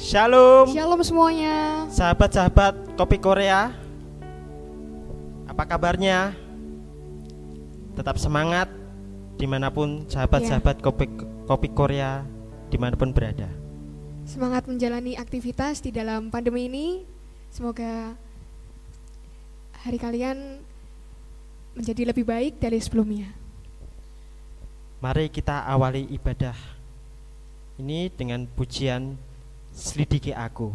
Shalom. Shalom semuanya. Sahabat-sahabat Kopi Korea, apa kabarnya? Tetap semangat dimanapun sahabat-sahabat Kopi Korea dimanapun berada. Semangat menjalani aktivitas di dalam pandemi ini. Semoga hari kalian menjadi lebih baik dari sebelumnya. Mari kita awali ibadah ini dengan pujian Selidiki Aku.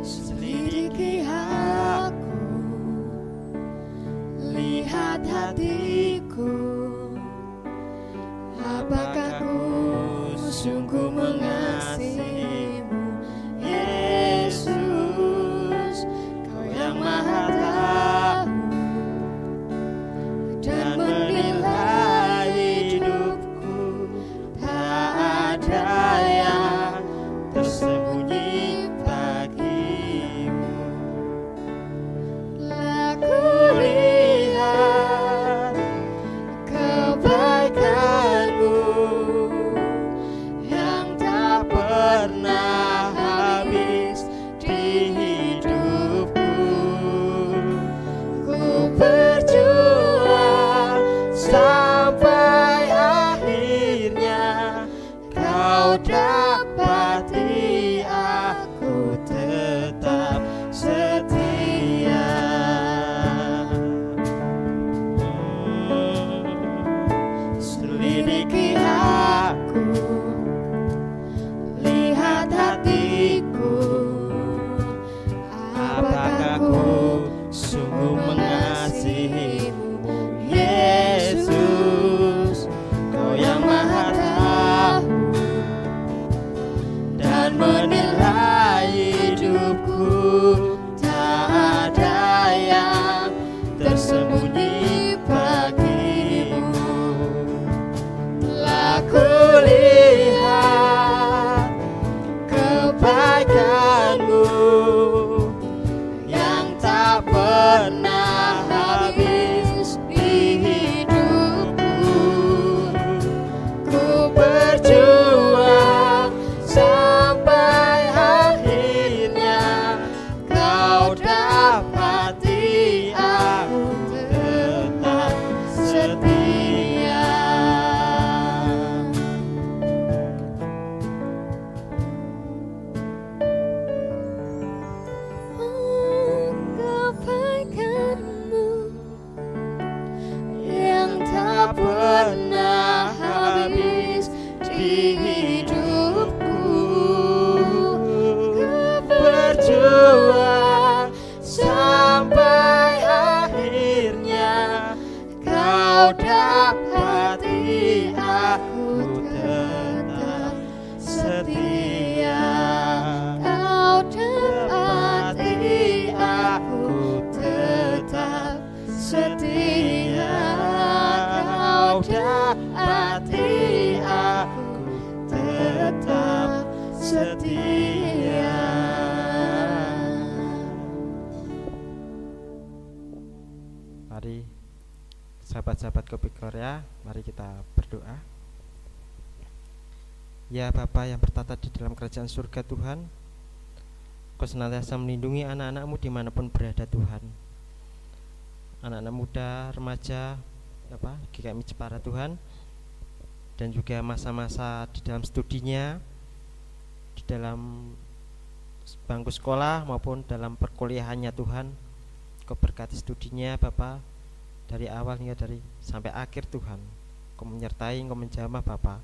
Selidiki aku, lihat hatiku, apakah ku sungguh mengasihimu, Yesus, Kau yang Maha Tahu dan menilai hidupku. Tak ada yang tersembunyi bagimu. Laku lihat kebaikanmu yang tak pernah habis di hidupku. Ku berjuang sampai akhirnya Kau dapati aku tetap setia. Selidiki aku, lihat hatiku, apakah ku sungguh mengasihimu, Yesus, Kau yang Maha Tahu dan menilai hidupku. Tak ada yang tersembunyi bagimu. Telah kulihat kebaikanmu yang tak pernah habis di hidupku. Ku berjuang sampai akhirnya Kau dapati aku tetap setia. Kebaikanmu yang tak pernah habis di hidupku. Ku berjuang sampai akhirnya Kau dapati aku tetap setia. Kau dapati aku tetap setia. Kau dapati aku tetap setia. Mari sahabat-sahabat Kopi Korea, mari kita berdoa. Ya Bapa yang bertata di dalam kerajaan surga Tuhan, Kau senantiasa melindungi anak-anak-Mu dimanapun berada Tuhan. Anak-anak muda, remaja, GKMI Jepara Tuhan, dan juga masa-masa di dalam studinya, di dalam bangku sekolah maupun dalam perkuliahannya Tuhan. Kau berkati studinya Bapa, dari awal hingga sampai akhir Tuhan. Kau menyertai, Kau menjamah Bapa,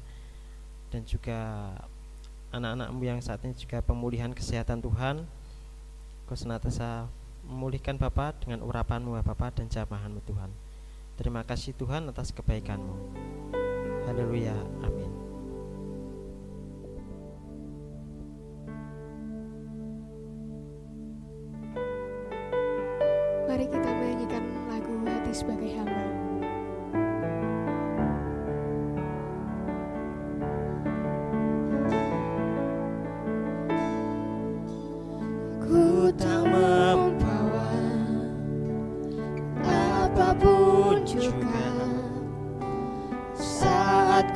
dan juga anak-anak-Mu yang saat ini juga pemulihan kesehatan Tuhan. Kau senantiasa memulihkan Bapa dengan urapan-Mu Bapa dan jamahan-Mu Tuhan. Terima kasih Tuhan atas kebaikan-Mu. Haleluya, amin. Mari kita menyanyikan lagu Hati Sebagai Hamba. Ku tak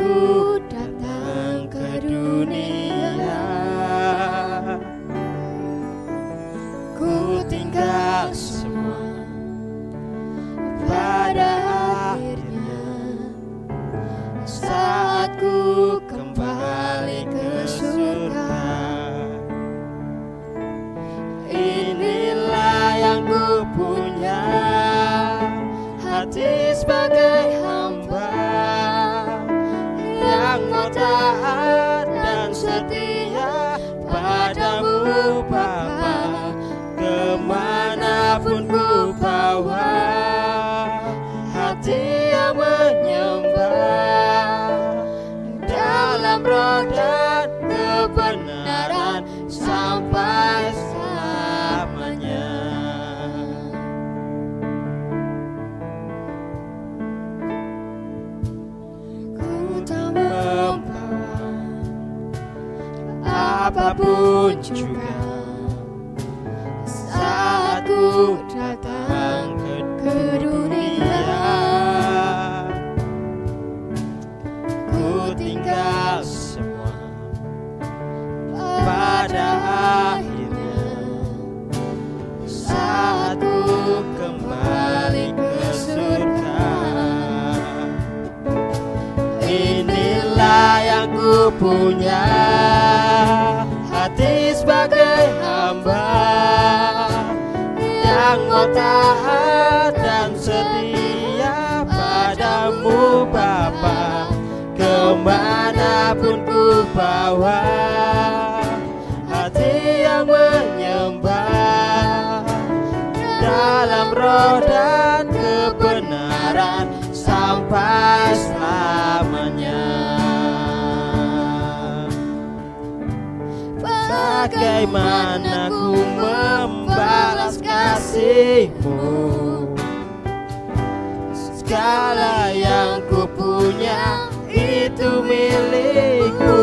Saat ku datang ke dunia, ku tinggal semua. Pada akhirnya, saat ku kembali ke surga, inilah yang ku punya, hati sebagai hamba yang mau taat dan setia padamu Bapa. Kemanapun ku bawa, hati yang menyembah dalam roh dan kebenaran sampai selamanya. Ku tak membawa apapun juga saat ku datang ke dunia. Ku tinggal semua. Pada akhirnya, saat ku kembali ke surga, inilah yang ku punya, hati sebagai hamba yang mau taat dan setia padamu Bapa. Kemanapun ku bawa, hati yang menyembah dalam roh dan kebenaran sampai selamanya. Bagaimana ku membalas kasih-Mu? Segala yang ku punya itu milik-Mu,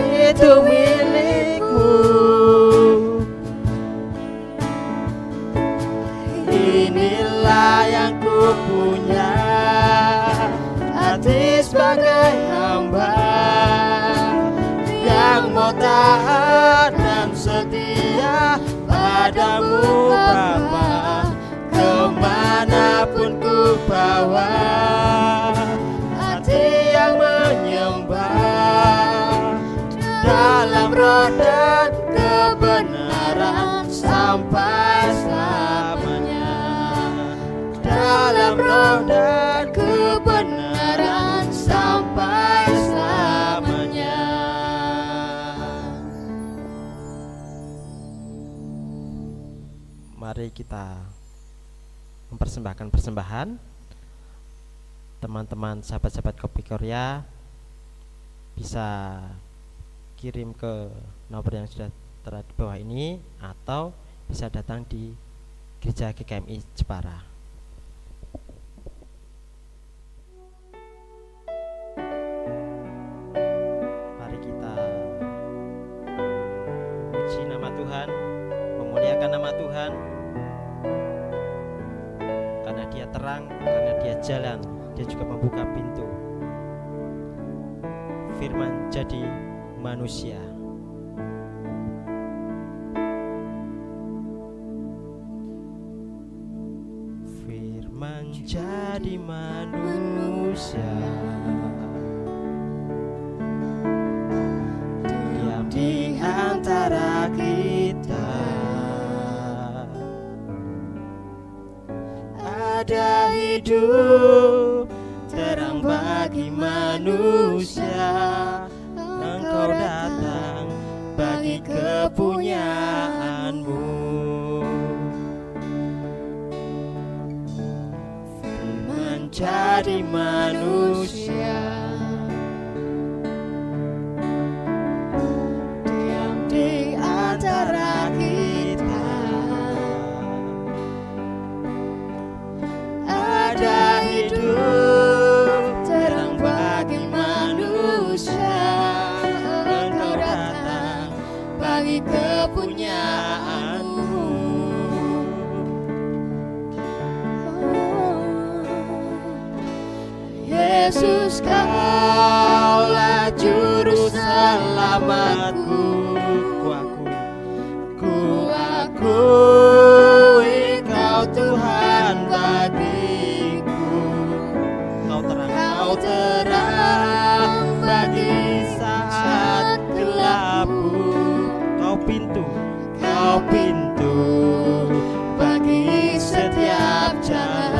itu milik-Mu. Inilah yang ku punya, hati sebagai hamba yang mau taat dan setia padamu Bapa. Kemanapun ku bawa, hati yang menyembah dalam roh dan kebenaran sampai selamanya. Dalam roh dan kebenaran sampai selamanya. Mari kita mempersembahkan persembahan. Teman-teman sahabat-sahabat Kopi Korea bisa kirim ke nomor yang sudah tertera di bawah ini, atau bisa datang di Gereja GKMI Jepara. Mari kita puji nama Tuhan, memuliakan nama Tuhan, karena Dia terang, karena Dia jalan, Dia juga membuka pintu. Firman jadi manusia. Firman jadi manusia, diam di antara kita. Ada hidup terang bagi manusia. Engkau datang bagi kepunyaanmu. Firman jadi manusia, diam di antara kita. Ada hidup terang bagi manusia. Engkau datang bagi kepunyaanmu. Yesus, Kaulah juru selamatku. Ku akui Kau Tuhan bagiku. Kau terang bagi saat gelapku. Kau pintu bagi setiap jalan.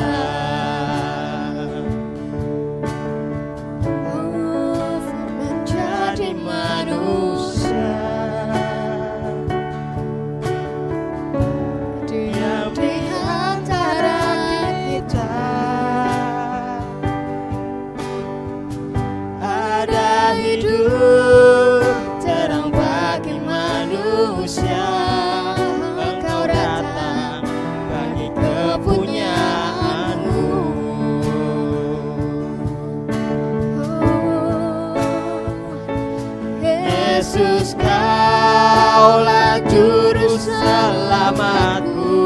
Menjadi manusia, diam di antara kita. Ada hidup terang bagi manusia. Engkau datang bagi kepunyaanmu. Yesus, Kaulah juru selamatku.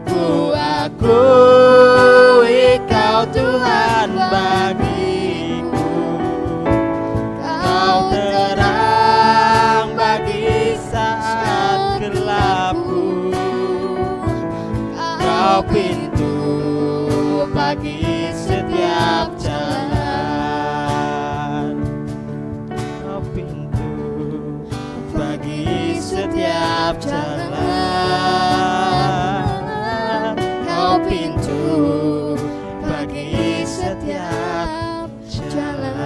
Ku akui Kau Tuhan bagiku. Kau terang bagi saat gelapku. Kau pintu bagi setiap jalan. Kau pintu bagi setiap jalan. Kau pintu bagi setiap jalan.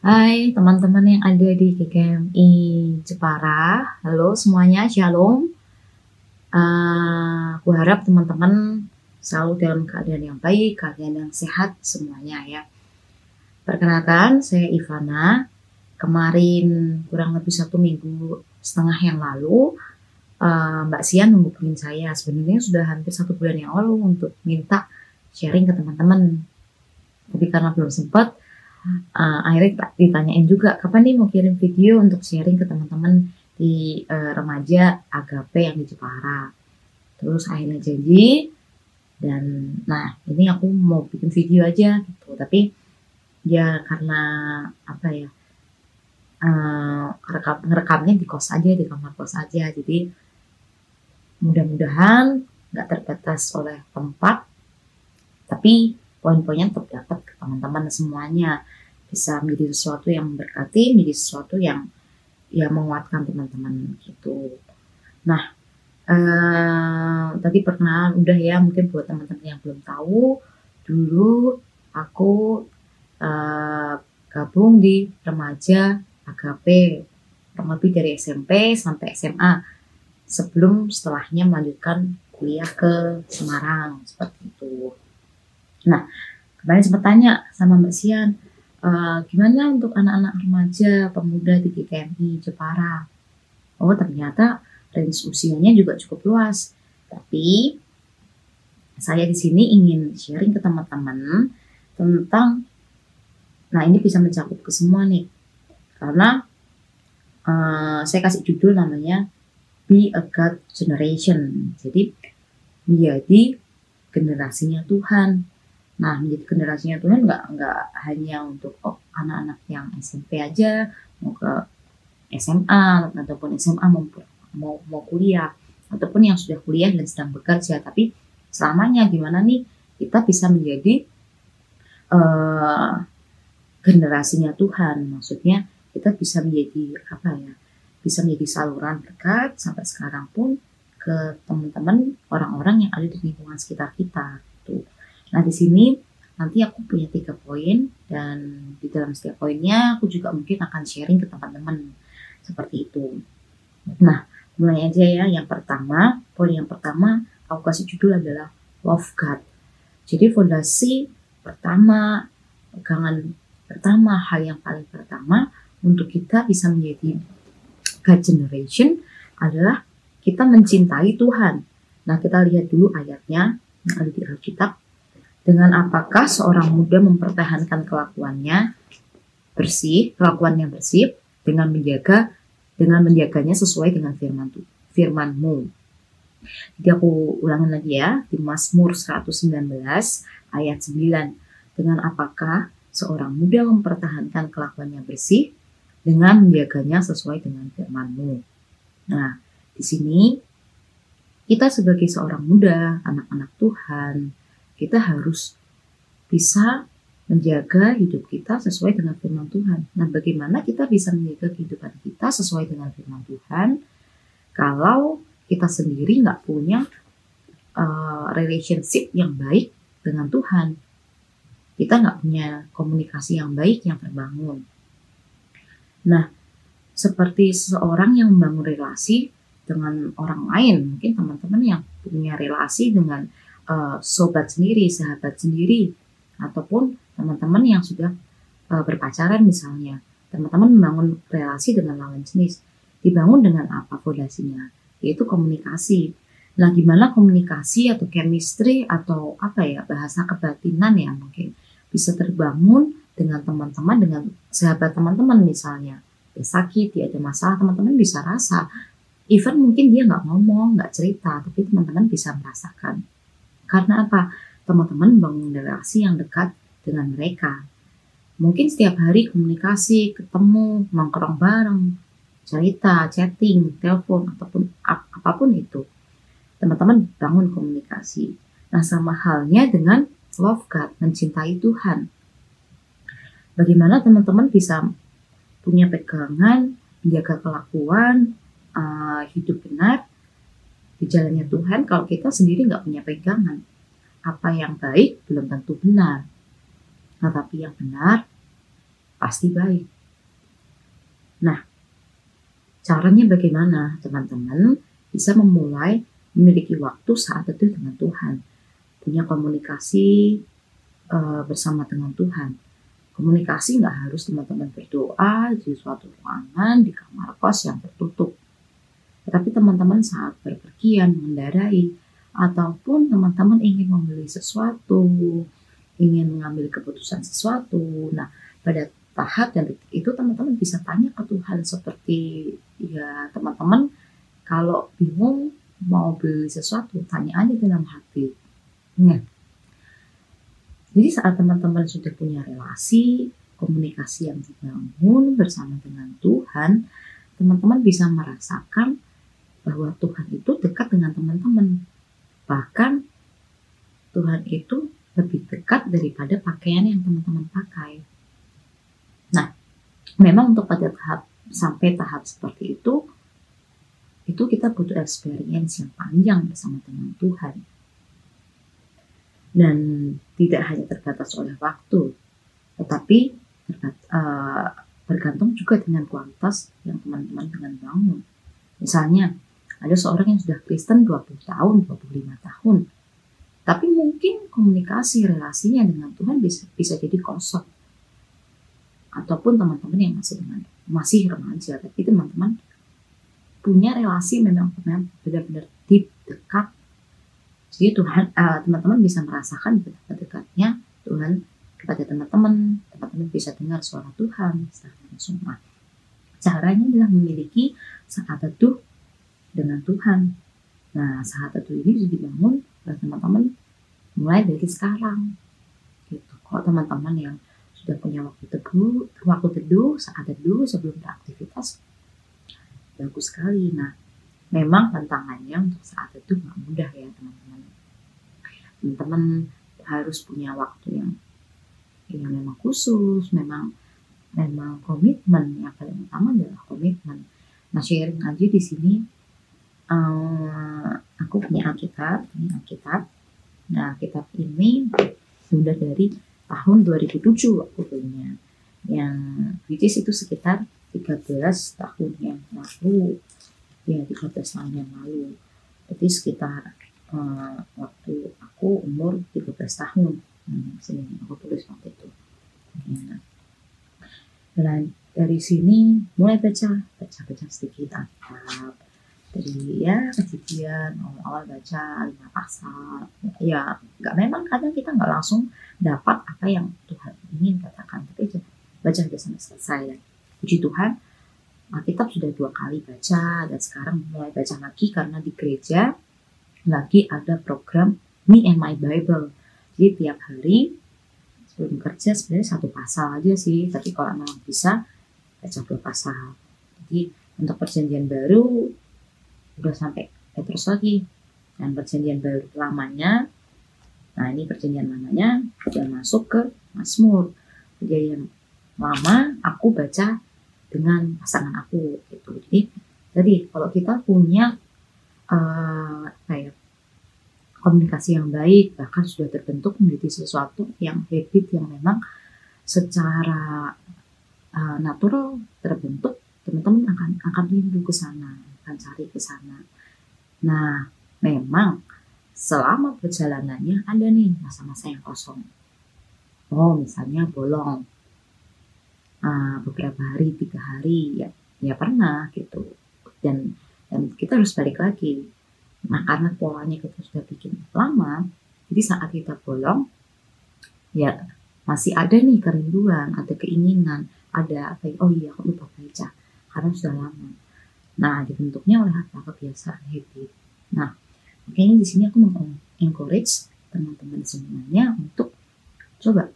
Hai teman-teman yang ada di GKMI Jepara. Halo semuanya, Shalom. Aku harap teman-teman selalu dalam keadaan yang baik, keadaan yang sehat semuanya ya. Perkenalkan, saya Ivana. Kemarin kurang lebih 1,5 minggu yang lalu, Mbak Sian menghubungin saya. Sebenarnya sudah hampir 1 bulan yang lalu untuk minta sharing ke teman-teman. Tapi karena belum sempat, akhirnya ditanyain juga kapan nih mau kirim video untuk sharing ke teman-teman di remaja Agape yang di Jepara. Terus akhirnya janji, dan nah ini aku mau bikin video aja gitu. Tapi ya karena apa ya, ngerekamnya di kos aja, di kamar kos aja. Jadi mudah-mudahan nggak terbatas oleh tempat, tapi poin-poinnya tetap dapat ke teman-teman semuanya, bisa menjadi sesuatu yang memberkati, menjadi sesuatu yang ya menguatkan teman-teman gitu. Nah, tadi perkenalan udah ya, mungkin buat teman-teman yang belum tahu, dulu aku gabung di remaja Agape kurang lebih dari SMP sampai SMA, sebelum setelahnya melanjutkan kuliah ke Semarang seperti itu. Nah, kemarin sempat tanya sama Mbak Sian, gimana untuk anak-anak remaja pemuda di GKMI Jepara? Oh, ternyata range usianya juga cukup luas. Tapi saya di sini ingin sharing ke teman-teman tentang, nah ini bisa mencakup ke semua nih, karena saya kasih judul namanya Be a God Generation. Jadi menjadi generasinya Tuhan. Nah, menjadi generasinya Tuhan nggak hanya untuk anak-anak yang SMP aja, mau ke SMA ataupun SMA mau kuliah, ataupun yang sudah kuliah dan sedang bekerja. Tapi selamanya gimana nih kita bisa menjadi generasinya Tuhan. Maksudnya kita bisa menjadi apa ya? Bisa menjadi saluran berkat sampai sekarang pun ke teman-teman orang-orang yang ada di lingkungan sekitar kita. Tuh. Nah, di sini nanti aku punya 3 poin, dan di dalam setiap poinnya aku juga mungkin akan sharing ke teman-teman seperti itu. Nah, mulai aja ya. Yang pertama, poin yang pertama aku kasih judul adalah Love God. Jadi fondasi pertama, pegangan pertama, hal yang paling pertama untuk kita bisa menjadi God Generation adalah kita mencintai Tuhan. Nah, kita lihat dulu ayatnya yang ada di Alkitab. Dengan apakah seorang muda mempertahankan kelakuannya bersih, dengan menjaga dengan menjaganya sesuai dengan firman-Mu. Jadi aku ulangin lagi ya, di Mazmur 119 ayat 9. Dengan apakah seorang muda mempertahankan kelakuannya bersih dengan menjaganya sesuai dengan firman-Mu. Nah, di sini kita sebagai seorang muda, anak-anak Tuhan, kita harus bisa menjaga hidup kita sesuai dengan firman Tuhan. Nah, bagaimana kita bisa menjaga kehidupan kita sesuai dengan firman Tuhan kalau kita sendiri nggak punya relationship yang baik dengan Tuhan? Kita nggak punya komunikasi yang baik, yang terbangun. Nah, seperti seseorang yang membangun relasi dengan orang lain, mungkin teman-teman yang punya relasi dengan sobat sendiri, sahabat sendiri, ataupun teman-teman yang sudah berpacaran misalnya. Teman-teman membangun relasi dengan lawan jenis. Dibangun dengan apa fondasinya? Yaitu komunikasi. Nah, gimana komunikasi atau chemistry atau bahasa kebatinan ya mungkin bisa terbangun dengan teman-teman, dengan sahabat teman-teman misalnya. Dia sakit, dia ada masalah, teman-teman bisa rasa. Even mungkin dia nggak ngomong, nggak cerita, tapi teman-teman bisa merasakan. Karena apa? Teman-teman bangun relasi yang dekat dengan mereka. Mungkin setiap hari komunikasi, ketemu, nongkrong bareng, cerita, chatting, telepon, ataupun apapun itu. Teman-teman bangun komunikasi. Nah, sama halnya dengan love God, mencintai Tuhan. Bagaimana teman-teman bisa punya pegangan, menjaga kelakuan, hidup benar di jalannya Tuhan kalau kita sendiri nggak punya pegangan. Apa yang baik belum tentu benar, nah, tapi yang benar pasti baik. Nah, caranya bagaimana teman-teman bisa memulai memiliki waktu saat teduh dengan Tuhan, punya komunikasi bersama dengan Tuhan. Komunikasi nggak harus teman-teman berdoa di suatu ruangan, di kamar kos yang tertutup. Tetapi teman-teman saat berpergian, mengendarai, ataupun teman-teman ingin membeli sesuatu, ingin mengambil keputusan sesuatu. Nah, pada tahap dan itu teman-teman bisa tanya ke Tuhan seperti ya teman-teman kalau bingung mau beli sesuatu, tanya aja dalam hati. Nah, jadi saat teman-teman sudah punya relasi, komunikasi yang dibangun bersama dengan Tuhan, teman-teman bisa merasakan bahwa Tuhan itu dekat dengan teman-teman. Bahkan Tuhan itu lebih dekat daripada pakaian yang teman-teman pakai. Nah, memang untuk sampai tahap seperti itu kita butuh experience yang panjang bersama dengan Tuhan. Dan tidak hanya terbatas oleh waktu, tetapi bergantung juga dengan kualitas yang teman-teman dengan bangun. Misalnya, ada seorang yang sudah Kristen 20 tahun, 25 tahun. Tapi mungkin komunikasi relasinya dengan Tuhan bisa jadi kosong. Ataupun teman-teman yang masih remaja, tapi teman-teman punya relasi memang benar-benar deep, dekat. Jadi teman-teman bisa merasakan betapa dekatnya Tuhan kepada teman-teman bisa dengar suara Tuhan secara langsung. Nah, caranya adalah memiliki saat teduh dengan Tuhan. Nah, saat teduh ini bisa dibangun oleh teman-teman mulai dari sekarang. Gitu. Kalau teman-teman yang sudah punya waktu teduh, saat teduh sebelum beraktivitas, bagus sekali. Nah, memang tantangannya untuk saat teduh nggak mudah ya teman-teman. Teman-teman harus punya waktu yang memang khusus, memang komitmen. Yang paling utama adalah komitmen. Nah, sharing aja di sini. Aku punya Alkitab. Nah, kitab ini sudah dari tahun 2007 aku punya. Yang which is itu sekitar 13 tahun yang lalu. Ya, 13 tahun yang lalu. Jadi sekitar waktu aku umur 13 tahun. Sini aku tulis waktu itu. Ya. Dan dari sini mulai baca sedikit Alkitab. Jadi ya kejadian awal-awal baca 5 pasal. Ya memang kadang kita nggak langsung dapat apa yang Tuhan ingin katakan, tapi baca aja sampai selesai. Dan puji Tuhan Alkitab sudah 2 kali baca dan sekarang mulai baca lagi karena di gereja lagi ada program Me and My Bible. Jadi tiap hari sebelum kerja sebenarnya 1 pasal aja sih, tapi kalau memang bisa baca 2 pasal. Jadi untuk perjanjian baru udah sampai Petrus lagi, dan perjanjian baru lamanya, nah ini perjanjian lamanya udah masuk ke Mazmur. Perjanjian lama aku baca dengan pasangan aku gitu. Jadi kalau kita punya kayak komunikasi yang baik, bahkan sudah terbentuk menjadi sesuatu yang habit yang memang secara natural terbentuk, teman-teman akan rindu ke sana, akan cari ke sana. Nah, memang selama perjalanannya ada nih masa-masa yang kosong. Oh, misalnya bolong beberapa hari, 3 hari, ya pernah gitu. Dan kita harus balik lagi. Nah, karena polanya kita sudah bikin lama, jadi saat kita bolong, ya masih ada nih kerinduan, ada keinginan, ada apa? Oh iya, aku lupa baca karena sudah lama. Nah, dibentuknya oleh apa? Kebiasaan habit. Nah, makanya di sini aku mau encourage teman-teman semuanya untuk coba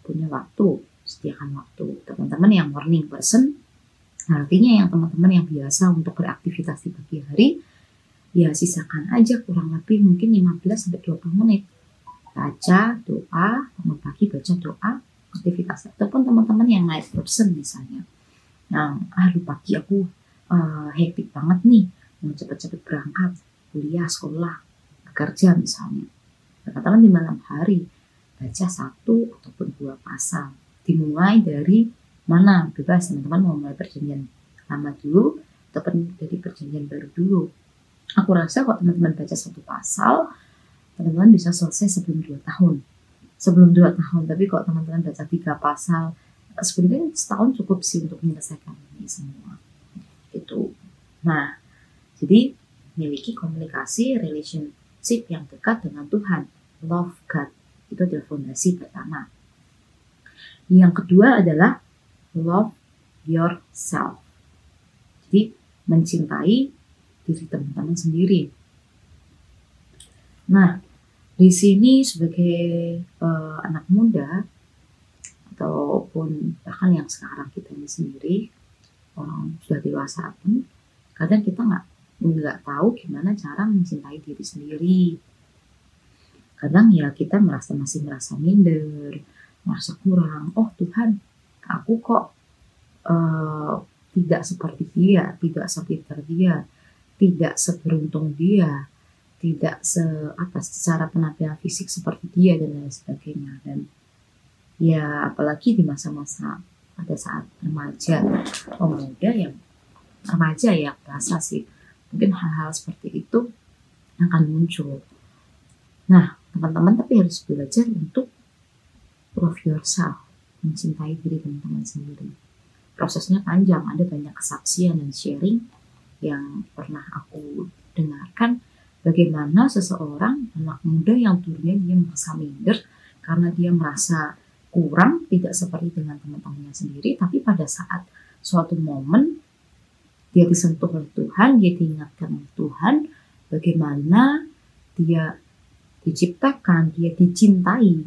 punya waktu, sediakan waktu. Teman-teman yang morning person, artinya yang teman-teman yang biasa untuk beraktivitas di pagi hari, ya sisakan aja kurang lebih mungkin 15-20 menit. Baca, doa, bangun pagi baca doa, aktivitas. Ataupun teman-teman yang night person misalnya, yang pagi aku hektik banget nih, mau cepet-cepet berangkat, kuliah, sekolah, bekerja misalnya. Teman-teman di malam hari, baca 1 ataupun 2 pasal. Dimulai dari mana? Bebas, teman-teman mau mulai perjanjian lama dulu, ataupun dari perjanjian baru dulu. Aku rasa kalau teman-teman baca 1 pasal, teman-teman bisa selesai sebelum 2 tahun. Sebelum 2 tahun, tapi kalau teman-teman baca 3 pasal, sebenarnya setahun cukup sih untuk menyelesaikan ini semua. Itu. Nah, jadi miliki komunikasi, relationship yang dekat dengan Tuhan. Love God. Itu adalah fondasi pertama. Yang kedua adalah love yourself. Jadi mencintai diri teman-teman sendiri. Nah, di sini sebagai anak muda ataupun bahkan yang sekarang kita ini sendiri orang sudah dewasa pun, kadang kita nggak tahu gimana cara mencintai diri sendiri. Kadang ya kita masih merasa minder, merasa kurang. Oh Tuhan, aku kok tidak seperti dia, tidak sepintar dia, tidak seberuntung dia, tidak secara penampilan fisik seperti dia dan lain sebagainya. Dan ya apalagi di masa-masa pada saat remaja, pemuda yang remaja ya rasa sih mungkin hal-hal seperti itu akan muncul. Nah teman-teman tapi harus belajar untuk love yourself, mencintai diri teman-teman sendiri. Prosesnya panjang, ada banyak kesaksian dan sharing yang pernah aku dengarkan bagaimana seseorang anak muda yang dulunya dia merasa minder karena dia merasa kurang, tidak seperti dengan teman-temannya sendiri, tapi pada saat suatu momen dia disentuh oleh Tuhan, dia diingatkan oleh Tuhan bagaimana dia diciptakan, dia dicintai.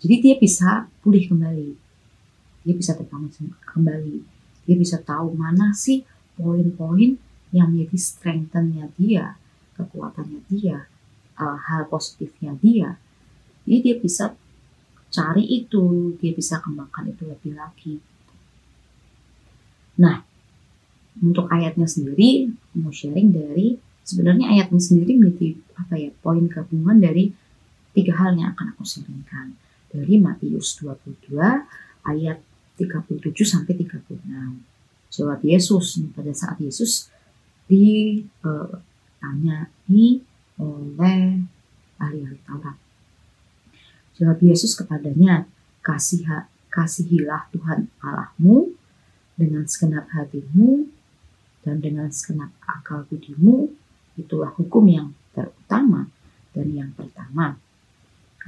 Jadi dia bisa pulih kembali, dia bisa terbangun kembali, dia bisa tahu mana sih poin-poin yang menjadi strength-nya dia, kekuatannya dia, hal positifnya dia. Jadi dia bisa cari itu, dia bisa kembangkan itu lebih lagi. Nah, untuk ayatnya sendiri, mau sharing dari sebenarnya ayatnya sendiri menjadi poin gabungan dari 3 hal yang akan aku sharingkan. Dari Matius 22 ayat 37 sampai 36. Jawab Yesus pada saat Yesus ditanyai oleh ahli-ahli Taurat. Jawab Yesus kepadanya, kasihilah Tuhan Allahmu dengan segenap hatimu dan dengan segenap akal budimu. Itulah hukum yang terutama dan yang pertama.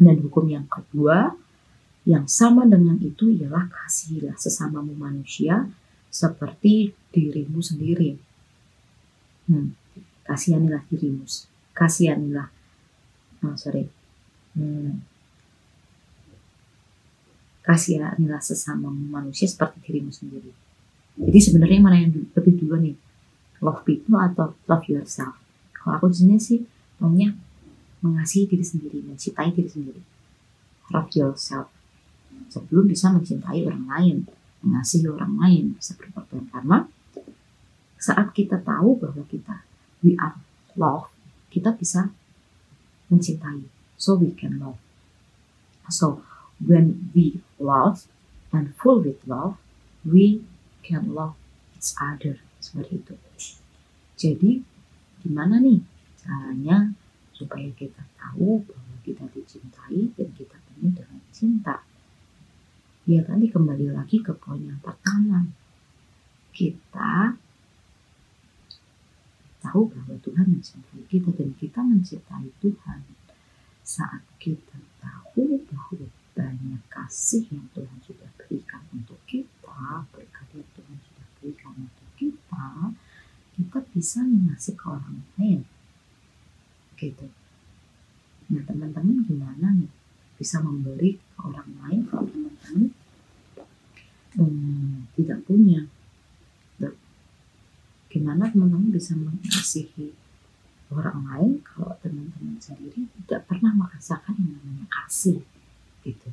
Dan hukum yang kedua Yang sama dengan itu ialah kasihilah sesamamu manusia seperti dirimu sendiri. Kasihanilah dirimu, kasihanilah, kasihanilah sesamamu manusia seperti dirimu sendiri. Jadi sebenarnya mana yang lebih dulu nih, love people atau love yourself? Kalau aku di sini sih maunya mengasihi diri sendiri, mencintai diri sendiri. Love yourself sebelum bisa mencintai orang lain, mengasihi orang lain, bisa berkorban. Karena saat kita tahu bahwa we are love, kita bisa mencintai. So we can love. So when we love and full with love, we can love each other. Seperti itu. Jadi gimana nih caranya supaya kita tahu bahwa kita dicintai dan kita penuh dengan cinta? Ya tadi kembali lagi ke poin yang pertama. Kita tahu bahwa Tuhan mencintai kita dan kita mencintai Tuhan. Saat kita tahu bahwa banyak kasih yang Tuhan sudah berikan untuk kita, berkat yang Tuhan sudah berikan untuk kita, kita bisa mengasihi ke orang lain. Gitu. Nah teman-teman gimana nih bisa memberi ke orang lain kalau teman-teman tidak punya? Gimana teman-teman bisa mengasihi orang lain kalau teman-teman sendiri tidak pernah merasakan yang namanya kasih, gitu?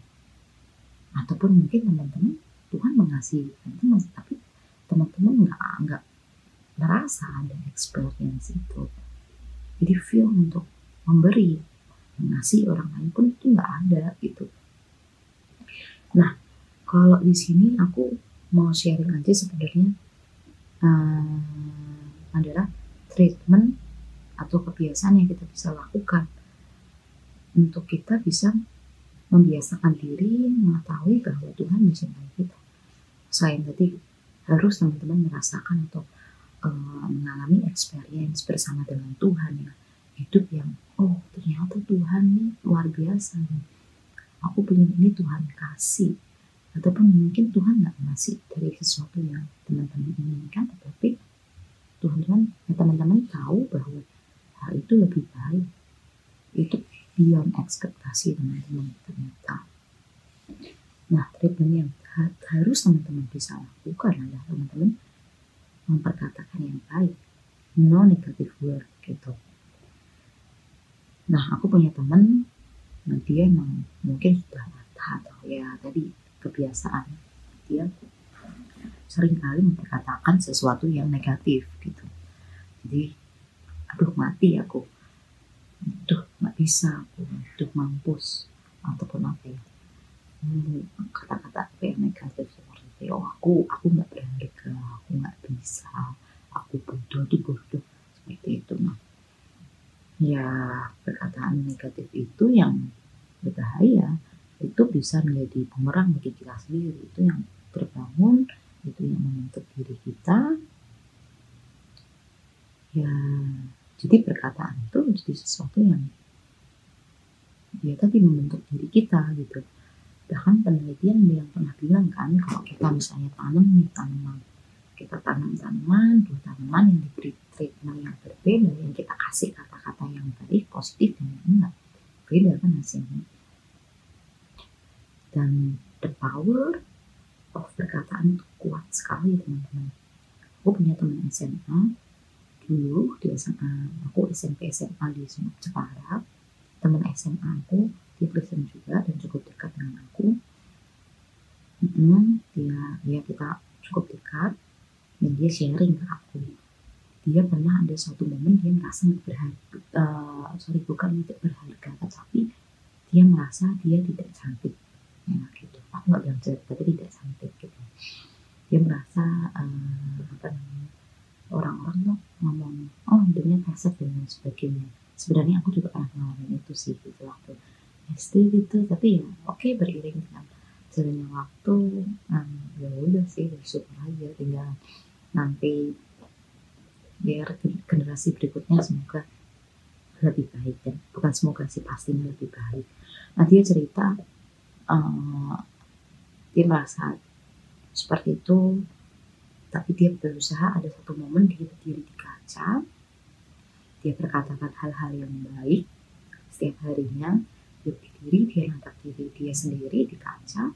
Ataupun mungkin teman-teman Tuhan mengasihi teman-teman, tapi teman-teman nggak merasa ada experience itu. Jadi feel untuk memberi, mengasihi orang lain pun itu nggak ada, gitu. Nah, kalau di sini aku mau sharing aja sebenarnya adalah treatment atau kebiasaan yang kita bisa lakukan untuk kita bisa membiasakan diri mengetahui bahwa Tuhan mencintai kita. Selain tadi harus teman-teman merasakan atau mengalami experience bersama dengan Tuhan, ya, hidup yang ternyata Tuhan nih luar biasa nih. Aku pengen ini Tuhan kasih. Ataupun mungkin Tuhan gak ngasih dari sesuatu yang teman-teman inginkan, tetapi teman-teman tahu bahwa hal itu lebih baik. Itu beyond ekspektasi teman-teman ternyata. Nah, treatment yang harus teman-teman bisa lakukan adalah teman-teman memperkatakan yang baik, no negative word, gitu. Nah, aku punya teman, dia emang mungkin sudah atau ya tadi kebiasaan dia sering kali memperkatakan sesuatu yang negatif, gitu. Jadi mati aku, nggak bisa aku, mampus, ataupun apa ya, kata-kata yang negatif seperti aku nggak berharga, aku nggak bisa, aku bodoh, seperti itu. Nah, ya perkataan negatif itu yang berbahaya, itu bisa menjadi bumerang bagi kita sendiri. Itu yang terbangun, itu yang membentuk diri kita. Ya, jadi perkataan itu menjadi sesuatu yang ya tadi membentuk diri kita, gitu. Bahkan penelitian yang pernah bilang kan, kalau kita misalnya tanam tanaman, kita tanam dua tanaman yang diberi treatment yang berbeda, yang kita kasih kata-kata yang baik, positif dan yang enggak, beda kan hasilnya. Dan the power of perkataan itu kuat sekali, teman-teman. Aku punya teman SMA dulu, di SMA aku SMP SMA di Jepara. Teman SMA aku dia Kristen juga dan cukup dekat dengan aku. Dia kita cukup dekat dan dia sharing ke aku. Dia pernah ada suatu momen dia merasa tidak berharga, tetapi dia merasa dia tidak cantik. Ya, gitu. Aku nggak bilang jelek, tapi tidak cantik, gitu. Dia merasa orang-orang tuh ngomong, hidupnya pesek dan lain sebagainya. Sebenarnya aku juga pernah ngalamin itu sih, gitu, waktu SD gitu. Tapi ya oke, beriring dengan jalannya waktu, ya udah sih, bersyukur aja. Tinggal nanti biar generasi berikutnya semoga lebih baik, dan bukan semoga sih, pastinya lebih baik. Nah, dia cerita dia merasa seperti itu, tapi dia berusaha. Ada satu momen dia berdiri di kaca, dia berkatakan hal-hal yang baik setiap harinya. Dia berdiri, dia natap diri dia sendiri di kaca,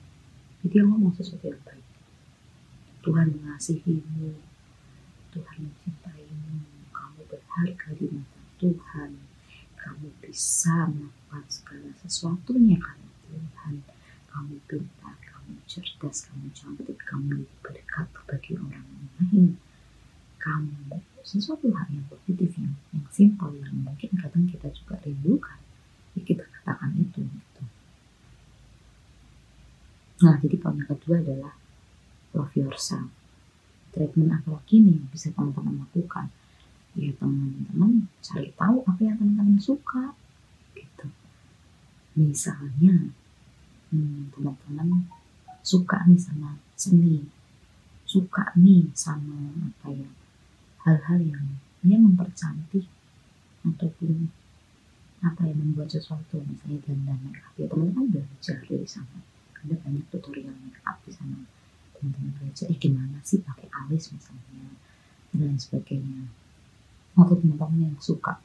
dia ngomong sesuatu yang baik. Tuhan mengasihimu, Tuhan mencintaimu, kamu berharga di mata Tuhan, kamu bisa melakukan segala sesuatunya karena Tuhan, kamu pintar, kamu cerdas, kamu cantik, kamu berkat bagi orang lain, kamu sesuatu hal yang positif, yang simpel, yang mungkin kadang kita juga rindukan, ya kita katakan itu gitu. Nah, jadi poin yang kedua adalah love yourself. Treatment apa lagi nih yang bisa teman-teman lakukan? Ya teman-teman cari tahu apa yang teman-teman suka gitu. Misalnya teman-teman suka nih sama seni, suka nih sama apa ya, hal-hal yang mempercantik ataupun apa yang membuat sesuatu, misalnya dandan makeup, ya teman-teman belajar dari sana. Ada banyak tutorial makeup di sana, teman-teman belajar gimana sih pakai alis misalnya dan lain sebagainya. Atau teman-teman yang suka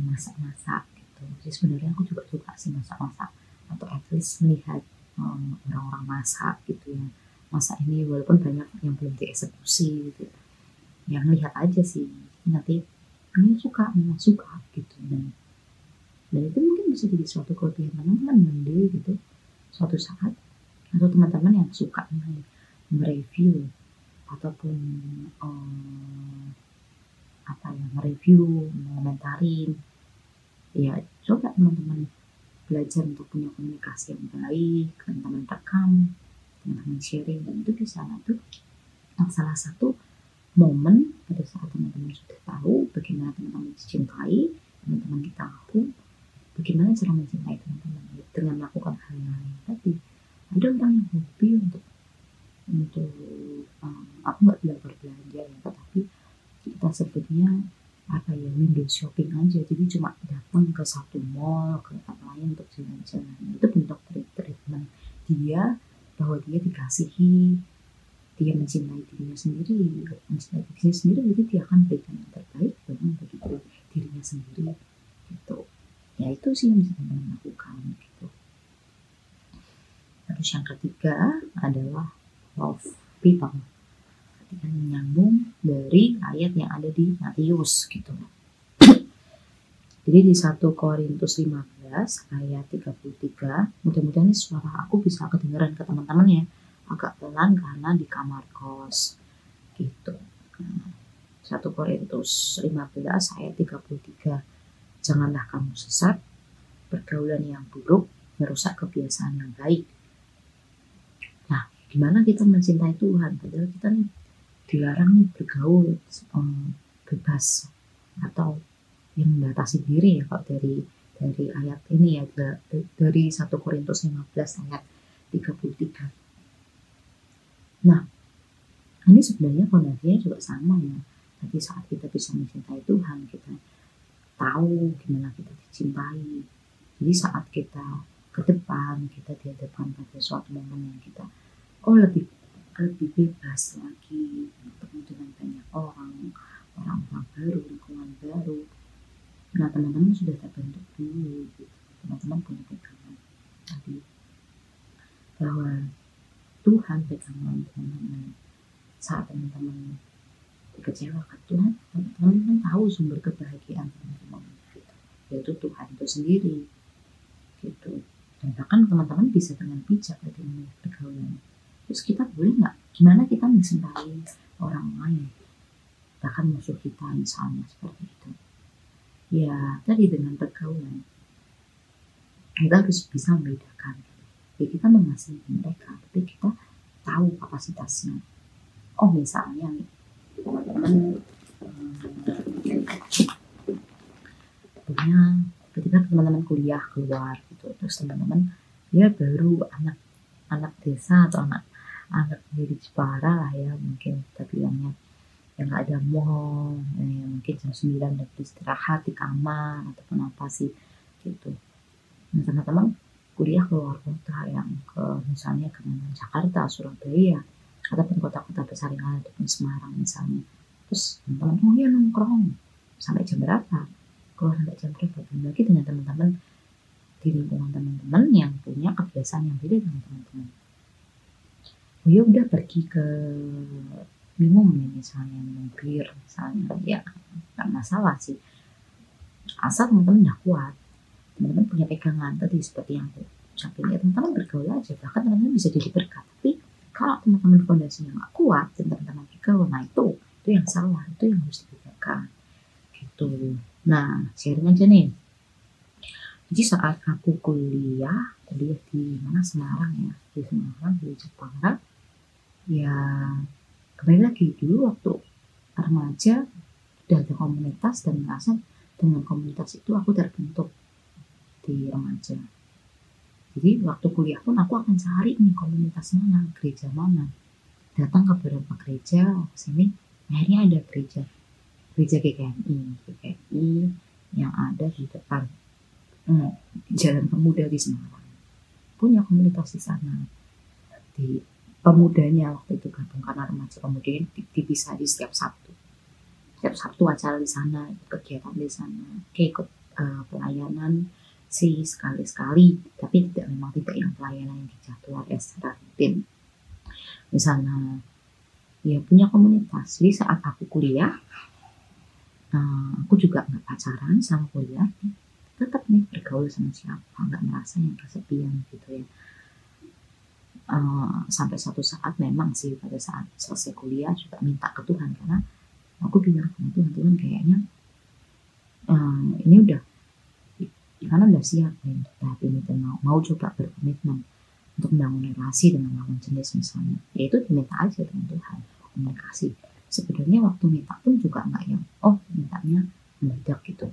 masak-masak gitu, jadi sebenarnya aku juga suka sih masak-masak, atau at least melihat orang-orang masak gitu ya, masak ini walaupun banyak yang belum dieksekusi gitu, yang lihat aja sih nanti memang suka gitu. Dan itu mungkin bisa jadi suatu kelebihan teman-teman nanti gitu suatu saat. Atau teman-teman yang suka mereview ataupun mereview, menkomentarin, ya coba teman-teman belajar untuk punya komunikasi yang baik, teman-teman rekam, teman-teman sharing, dan itu di sana tuh salah satu momen pada saat teman-teman sudah tahu bagaimana teman-teman dicintai, teman-teman tahu bagaimana cara mencintai teman-teman dengan melakukan hal-hal yang tadi. Ada orang yang hobi untuk aku nggak bilang berbelanja ya, tetapi kita sebutnya window shopping aja. Jadi cuma datang ke satu mall, ke tempat lain untuk jalan-jalan. Itu bentuk treatment dia, bahwa dia dikasihi, dia mencintai dirinya sendiri, jadi dia akan berikan yang terbaik bagi dirinya sendiri gitu. Ya itu sih yang bisa teman-teman lakukan gitu. Terus yang ketiga adalah love people. Ketika menyambung dari ayat yang ada di Matius gitu. Jadi di 1 Korintus 15 ayat 33, mudah-mudahan ini suara aku bisa kedengeran ke teman-teman ya, agak pelan karena di kamar kos gitu. 1 Korintus 15 ayat 33, janganlah kamu sesat, pergaulan yang buruk merusak kebiasaan yang baik. Nah, gimana kita mencintai Tuhan? Padahal kita nih dilarang nih bergaul bebas atau yang membatasi diri ya, kalau dari ayat ini ya, dari 1 Korintus 15 ayat 33. Nah, ini sebenarnya fondasinya juga sama ya. Tapi saat kita bisa mencintai Tuhan, kita tahu gimana kita dicintai. Jadi saat kita ke depan, kita dihadapkan pada suatu momen yang kita lebih bebas lagi, bertemu dengan banyak orang baru, lingkungan baru. Nah, teman-teman sudah terbentuk dulu gitu. Teman-teman punya pegangan tadi bahwa Tuhan pegangan teman-teman. Saat teman-teman dikecewakan Tuhan, teman-teman tahu sumber kebahagiaan teman-teman gitu, yaitu Tuhan itu sendiri gitu. Dan bahkan teman-teman bisa dengan bijak dari pergaulan. Terus kita boleh nggak, gimana kita mencintai orang lain, bahkan musuh kita misalnya, seperti itu ya. Tadi dengan pergaulan kita harus bisa membedakan ya, kita mengasihi mereka tapi kita tahu kapasitasnya. Misalnya nih teman-teman ketika teman-teman kuliah keluar gitu, terus teman-teman dia baru anak desa atau anak dari Jepara lah ya, mungkin kita bilangnya yang nggak ada mall, mungkin jam 9 udah beristirahat di kamar ataupun apa sih gitu. Nah, teman-teman kuliah ke luar kota, yang ke misalnya ke Jakarta, Surabaya, ataupun kota-kota besar yang ada di Semarang misalnya. Terus teman-teman, oh ya nongkrong sampai jam berapa? Keluar sampai jam berapa? Dan lagi dengan teman-teman di lingkungan teman-teman yang punya kebiasaan yang beda dengan teman-teman. Oh ya udah pergi ke minum nih, misalnya minum bir misalnya, ya nggak masalah sih, asal teman-teman udah kuat, teman-teman punya pegangan tadi seperti yang aku ucapin, ya teman-teman bergaul aja, bahkan teman-teman bisa jadi berkat. Tapi kalau teman-teman fondasinya nggak kuat dan teman-teman bergaul, nah itu yang salah, itu yang harus dibedakan gitu. Nah, sharing aja nih. Jadi saat aku kuliah di mana, Semarang ya, di Semarang, di Jepara, ya kembali lagi dulu waktu remaja udah ada komunitas dan merasa dengan komunitas itu aku terbentuk di remaja. Jadi waktu kuliah pun aku akan cari nih komunitas mana, gereja mana, datang ke beberapa gereja kesini, akhirnya ada gereja GKMI yang ada di depan Jalan Pemuda di Semarang, punya komunitas di sana. Di pemudanya waktu itu gabung, karena remaja pemuda dipisah di setiap Sabtu acara di sana, kegiatan di sana, ikut pelayanan sih sekali-sekali, tapi memang tidak yang pelayanan yang dijadwal secara rutin di sana. Ya punya komunitas. Jadi saat aku kuliah, aku juga nggak pacaran sama kuliah, tetap nih bergaul sama siapa, nggak merasa yang kesepian gitu ya. Sampai suatu saat memang sih pada saat selesai kuliah juga minta ke Tuhan, karena aku bilang sama Tuhan kayaknya ini udah karena udah siap nih untuk tahap ini, dan mau coba berkomitmen untuk membangun relasi dengan lawan jenis misalnya, yaitu diminta aja dengan Tuhan, komunikasi. Sebenarnya waktu minta pun juga nggak yang mintanya mendadak gitu.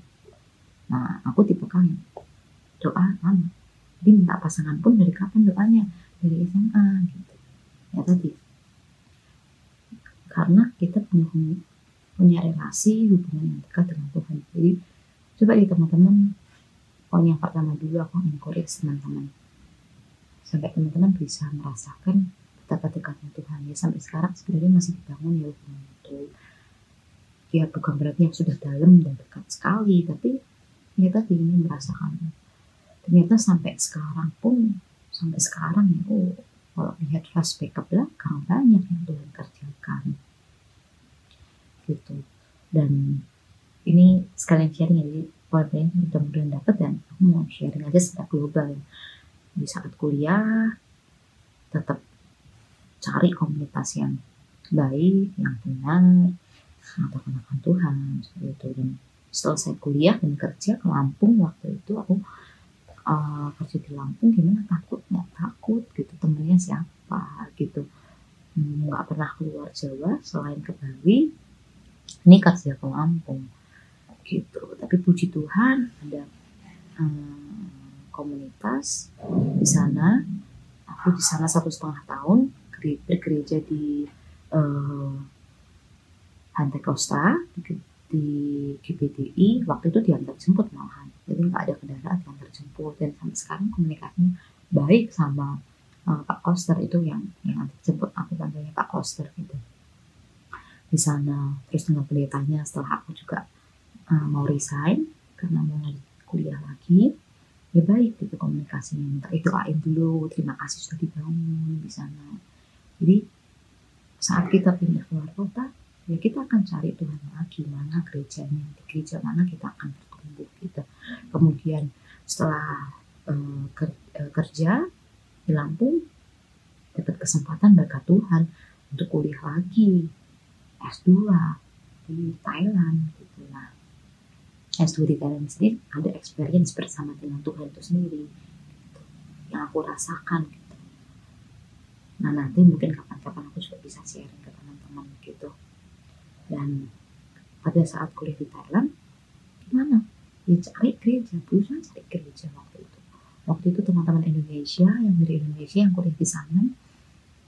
Nah, aku tipe kalian doa lama. Jadi minta pasangan pun dari kapan doanya? Dari SMA gitu. Ya tadi. Karena kita punya relasi, hubungan yang dekat dengan Tuhan. Jadi coba di teman-teman, poin yang pertama dulu aku encourage teman-teman. Sampai teman-teman bisa merasakan betapa dekatnya Tuhan. Ya sampai sekarang sebenarnya masih dibangun ya hubungan itu. Ya bukan berarti yang sudah dalam dan dekat sekali, tapi ya tadi ini merasakan. Ternyata sampai sekarang ya, kalau lihat flashback ke belakang, banyak yang Tuhan kerjakan gitu. Dan ini sekalian sharing ya, jadi poin-poin mudah-mudahan dapat, dan aku mau sharing aja secara global ya. Di saat kuliah tetap cari komunitas yang baik, yang benar, yang terkenakan Tuhan seperti itu. Dan setelah saya kuliah dan kerja ke Lampung, waktu itu aku kerja di Lampung, gimana nggak takut gitu, temennya siapa gitu, nggak pernah keluar Jawa selain ke Bali, ini kerja ke Lampung gitu. Tapi puji Tuhan ada komunitas di sana. Aku di sana 1,5 tahun bergereja di Pantai Costa, di GBDI. Waktu itu diantar jemput malahan, jadi nggak ada kendaraan, diantar jemput. Dan sampai sekarang komunikasinya baik sama Pak Koster itu, yang antar jemput aku, panggilnya Pak Koster gitu di sana. Terus dengan pendetanya, setelah aku juga mau resign karena mau kuliah lagi, ya baik gitu komunikasinya, minta doain dulu, terima kasih sudah dibangun di sana. Jadi saat kita pindah keluar kota, ya kita akan cari Tuhan lagi, mana gerejanya, di gereja mana kita akan bertumbuh gitu. Kemudian setelah kerja di Lampung, dapat kesempatan berkat Tuhan untuk kuliah lagi S2 di Thailand gitu. Nah, S2 di Thailand sendiri ada experience bersama dengan Tuhan itu sendiri gitu, yang aku rasakan gitu. Nah, nanti mungkin kapan-kapan aku juga bisa sharing ke teman-teman gitu. Dan pada saat kuliah di Thailand, gimana? Ya cari gereja, berusaha cari gereja waktu itu. Waktu itu teman-teman Indonesia yang dari Indonesia yang kuliah di sana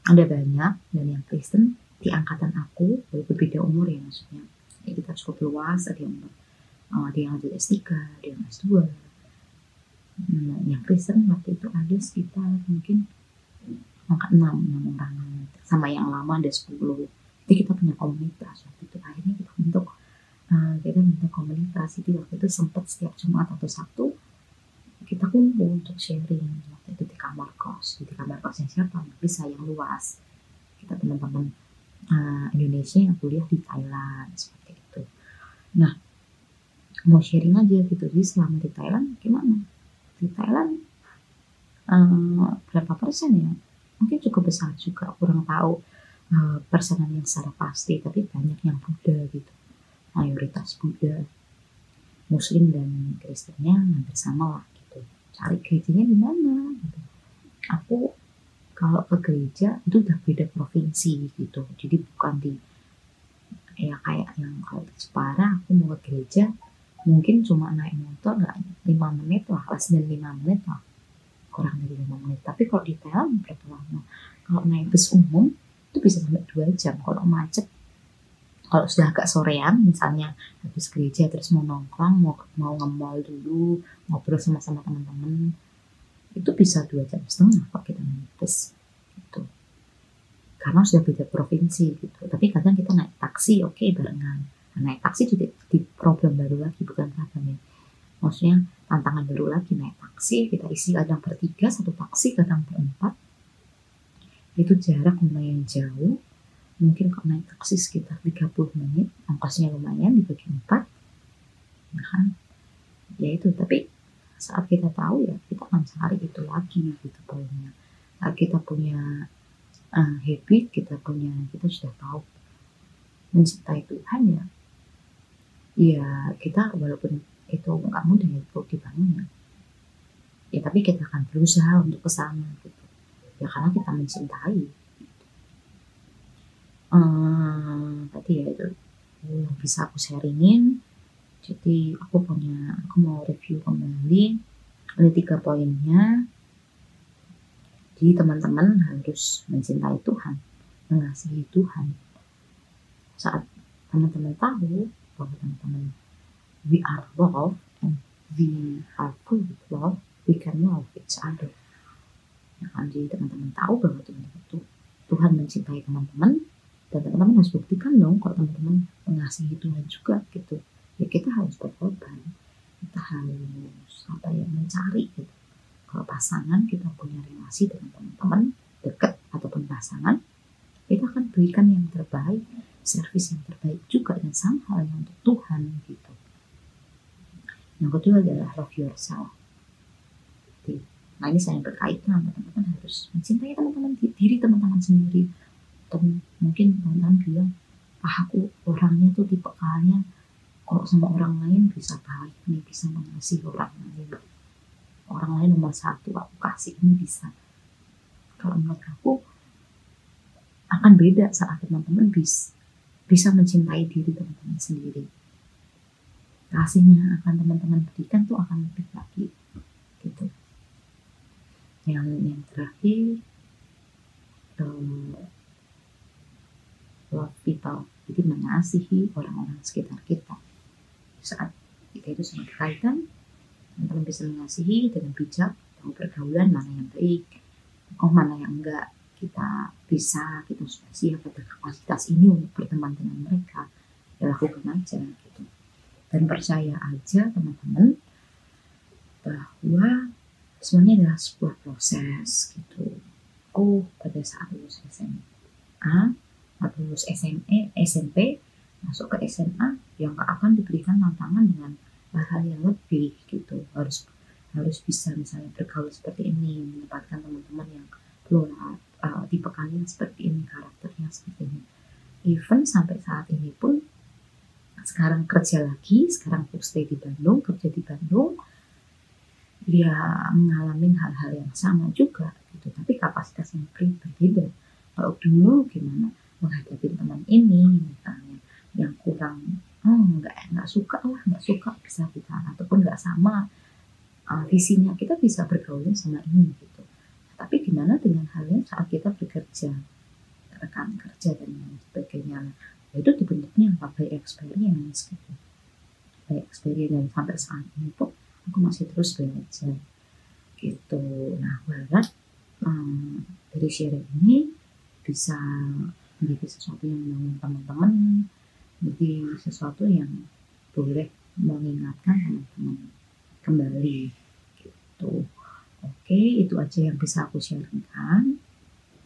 ada banyak, dan yang Kristen di angkatan aku, walaupun beda umur ya maksudnya, ya kita cukup luas, ada yang lanjut S3, ada yang S2, Yang Kristen waktu itu ada sekitar mungkin angka 6 orang, sama yang lama ada 10. Jadi kita punya komunitas waktu itu. Akhirnya kita bentuk komunitas. Jadi waktu itu sempat setiap Jumat atau Sabtu kita kumpul untuk sharing. Waktu itu di kamar kos. Di kamar kosnya siapa? Bisa yang luas. Kita teman-teman Indonesia yang kuliah di Thailand seperti itu. Nah, mau sharing aja gitu. Jadi selama di Thailand gimana? Di Thailand berapa persen ya? Mungkin cukup besar juga, kurang tahu persenan yang secara pasti, tapi banyak yang Buddha gitu, mayoritas Buddha. Muslim dan Kristennya hampir sama lah gitu. Cari gerejanya di mana gitu. Aku kalau ke gereja itu udah beda provinsi gitu, jadi bukan di kayak yang kalau di Jepara aku mau ke gereja mungkin cuma naik motor nggak 5 menit lah, less than 5 menit lah, kurang dari 5 menit. Tapi kalau di Thailand berapa lama? Kalau naik bus umum itu bisa sampai 2 jam kalau macet. Kalau sudah agak sorean, misalnya habis gereja terus mau nongkrong, mau nge-mall dulu, ngobrol sama teman-teman, itu bisa 2,5 jam kalau kita naik bus gitu. Karena sudah beda provinsi gitu. Tapi kadang kita naik taksi, oke, barengan. Nah, naik taksi jadi problem baru lagi, bukan problem ya. Maksudnya tantangan baru lagi, naik taksi, kita isi kadang bertiga, satu taksi kadang berempat. Itu jarak lumayan jauh. Mungkin kalau naik taksi sekitar 30 menit, ongkosnya lumayan dibagi 4. Ya kan? Ya itu, tapi saat kita tahu ya, kita akan cari itu lagi gitu poinnya. Saat kita punya habit, kita sudah tahu mencintai Tuhan ya. Ya kita walaupun itu nggak mudah ya untuk dibangun ya, tapi kita akan berusaha untuk kesana gitu. Ya karena kita mencintai. Tadi ya itu yang bisa aku sharingin. Jadi aku mau review kembali, ada 3 poinnya. Jadi teman-teman harus mencintai Tuhan, mengasihi Tuhan. Saat teman-teman tahu bahwa teman-teman we are love and we are full with love, we can love each other. Ya kan, jadi teman-teman tahu bahwa Tuhan mencintai teman-teman, dan teman-teman harus buktikan dong kalau teman-teman mengasihi Tuhan juga gitu. Ya kita harus berkorban, kita harus mencari gitu. Kalau pasangan kita punya relasi dengan teman-teman dekat ataupun pasangan, kita akan berikan yang terbaik, servis yang terbaik juga, dan sama halnya untuk Tuhan gitu. Yang kedua adalah love yourself. Nah ini saya berkaitan, teman-teman harus mencintai diri teman-teman sendiri. Atau mungkin teman-teman bilang, aku orangnya tuh tipe kayaknya kalau sama orang lain bisa baik nih, bisa mengasihi orang lain nomor 1, aku kasih ini bisa. Kalau menurut aku akan beda saat teman-teman bisa mencintai diri teman-teman sendiri. Kasihnya akan teman-teman berikan tuh akan lebih lagi gitu. Yang terakhir love people, jadi mengasihi orang-orang sekitar kita. Saat kita itu sangat berkaitan, teman-teman bisa mengasihi dengan bijak, tahu pergaulan mana yang baik, mana yang enggak. Kita sudah siap pada kapasitas ini untuk berteman dengan mereka, ya lakukan aja gitu. Dan percaya aja teman-teman bahwa semuanya adalah sebuah proses gitu. Pada saat lulus SMA atau lulus SMP masuk ke SMA, yang gak akan diberikan tantangan dengan hal yang lebih gitu. Harus bisa misalnya bergaul seperti ini, mendapatkan teman-teman yang plural, tipe kalian seperti ini, karakternya seperti ini. Even sampai saat ini pun, sekarang kerja lagi, sekarang aku stay di Bandung, kerja di Bandung, dia mengalami hal-hal yang sama juga gitu, tapi kapasitas yang berbeda. Kalau dulu gimana menghadapi teman ini misalnya yang kurang nggak suka bisa kita, ataupun nggak sama visinya, kita bisa bergaul sama ini gitu. Tapi gimana dengan halnya saat kita bekerja, rekan kerja dan sebagainya, itu dibentuknya by experience gitu. By experience, dan sampai saat ini pun aku masih terus belajar. gitu. Nah, harap dari sharing ini bisa menjadi sesuatu yang membangun teman-teman, menjadi sesuatu yang boleh mengingatkan teman-teman kembali gitu. Oke, itu aja yang bisa aku sharingkan.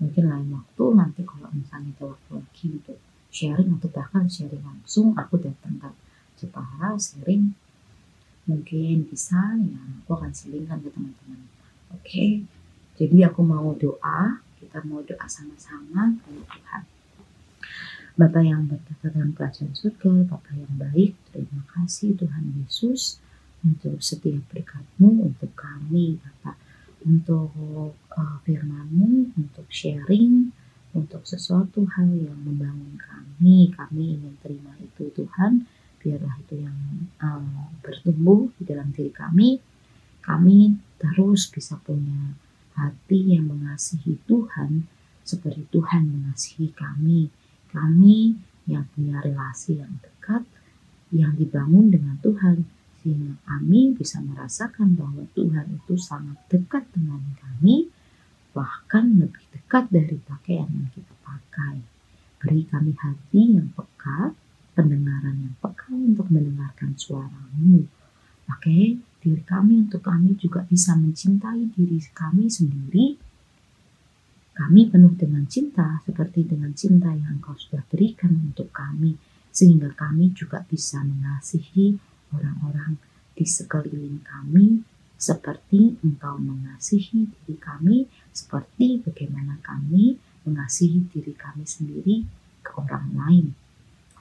Mungkin lain waktu nanti kalau misalnya ada waktu lagi untuk sharing atau bahkan sharing langsung, aku datang ke Jepara sharing, mungkin bisa ya aku akan sharingkan ke teman-teman. Oke, jadi aku mau doa, kita mau doa sama-sama kepada Tuhan. Bapa yang bertata dalam kerajaan surga, Bapa yang baik, terima kasih Tuhan Yesus untuk setiap berkat-Mu untuk kami, Bapa, untuk firman-Mu, untuk sharing, untuk sesuatu hal yang membangun kami ingin terima itu Tuhan, biarlah itu yang bertumbuh di dalam diri kami terus bisa punya hati yang mengasihi Tuhan seperti Tuhan mengasihi kami yang punya relasi yang dekat, yang dibangun dengan Tuhan, sehingga kami bisa merasakan bahwa Tuhan itu sangat dekat dengan kami, bahkan lebih dekat dari pakaian yang kita pakai. Beri kami hati yang peka, pendengaran yang peka untuk mendengarkan suara-Mu. Pakai diri kami untuk kami juga bisa mencintai diri kami sendiri. Kami penuh dengan cinta seperti dengan cinta yang Engkau sudah berikan untuk kami, sehingga kami juga bisa mengasihi orang-orang di sekeliling kami seperti Engkau mengasihi diri kami, seperti bagaimana kami mengasihi diri kami sendiri ke orang lain.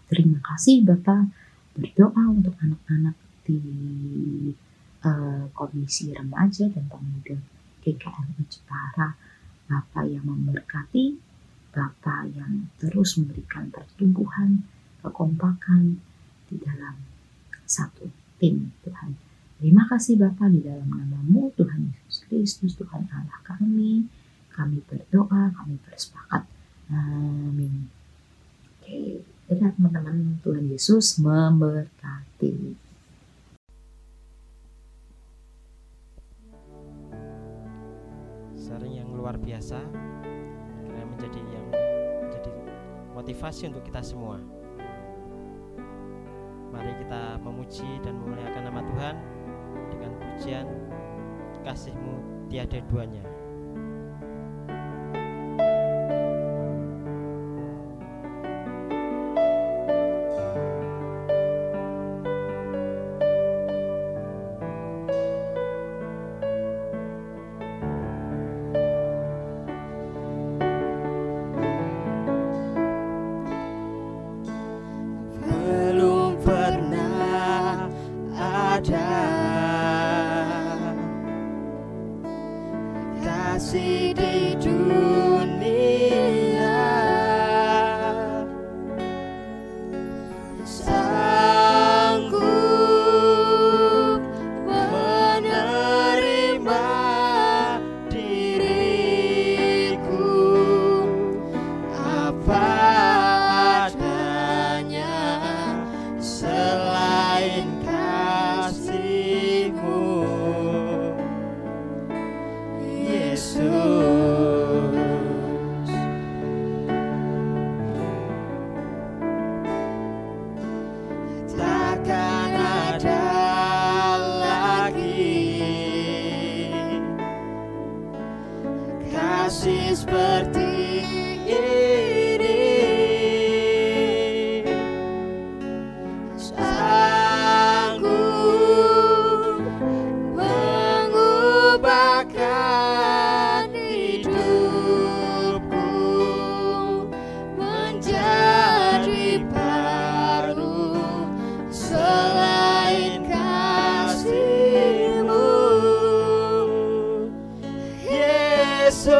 Terima kasih Bapa. Berdoa untuk anak-anak di Komisi Remaja dan Pemuda GKMI Jepara, Bapa yang memberkati, Bapa yang terus memberikan pertumbuhan, kekompakan di dalam satu tim Tuhan. Terima kasih Bapa, di dalam nama-Mu Tuhan Yesus Kristus, Tuhan Allah kami berdoa, kami bersepakat. Amin. Oke, dadah teman-teman, Tuhan Yesus memberkati. Sharing yang luar biasa, karena menjadi motivasi untuk kita semua. Mari kita memuji dan memuliakan nama Tuhan dengan pujian kasih-Mu tiada duanya. Kasih di dunia sanggup menerima diriku apa adanya selain kasih-Mu. Takkan ada lagi kasih seperti ini, sanggup mengubahkan hidupku menjadi baru selain kasih-Mu, Yesus.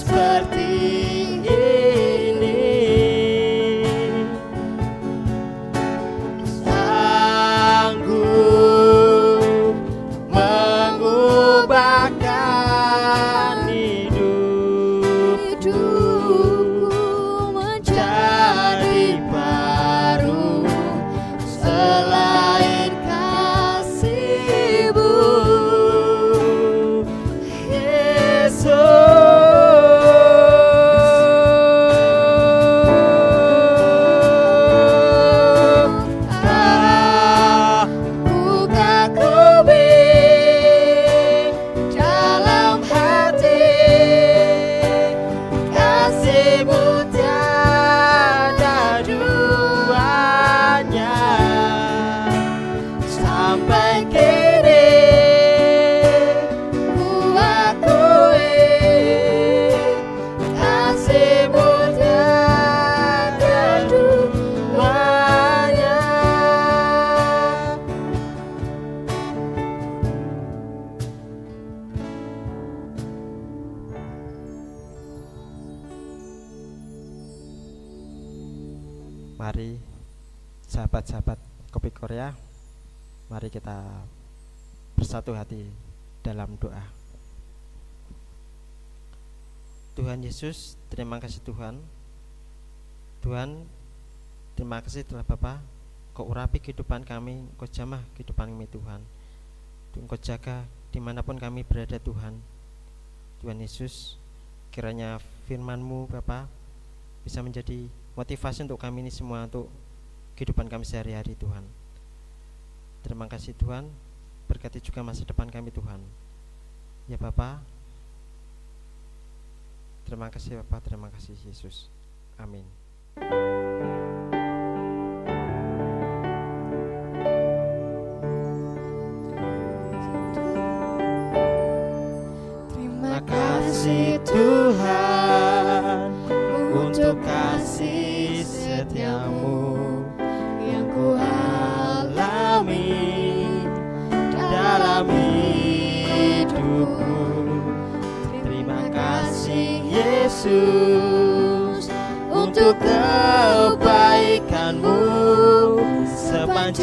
seperti ini. Sanggup mengubahkan hidupku menjadi baru. Selain kasih-Mu, Mari sahabat-sahabat Kopi Korea, mari kita bersatu hati dalam doa. Tuhan Yesus, terima kasih Tuhan. Tuhan, terima kasih telah Bapa Kau urapi kehidupan kami, Kau jamah kehidupan kami Tuhan. Kau jaga dimanapun kami berada Tuhan. Tuhan Yesus, kiranya firman-Mu Bapa bisa menjadi motivasi untuk kami ini semua, untuk kehidupan kami sehari-hari Tuhan. Terima kasih Tuhan, berkati juga masa depan kami Tuhan. Ya Bapa, terima kasih Bapa, terima kasih Yesus. Amin. terima kasih Tuhan untuk kasih setia-Mu yang ku alami dalam hidupku. Terima kasih Yesus untuk kebaikan-Mu sepanjang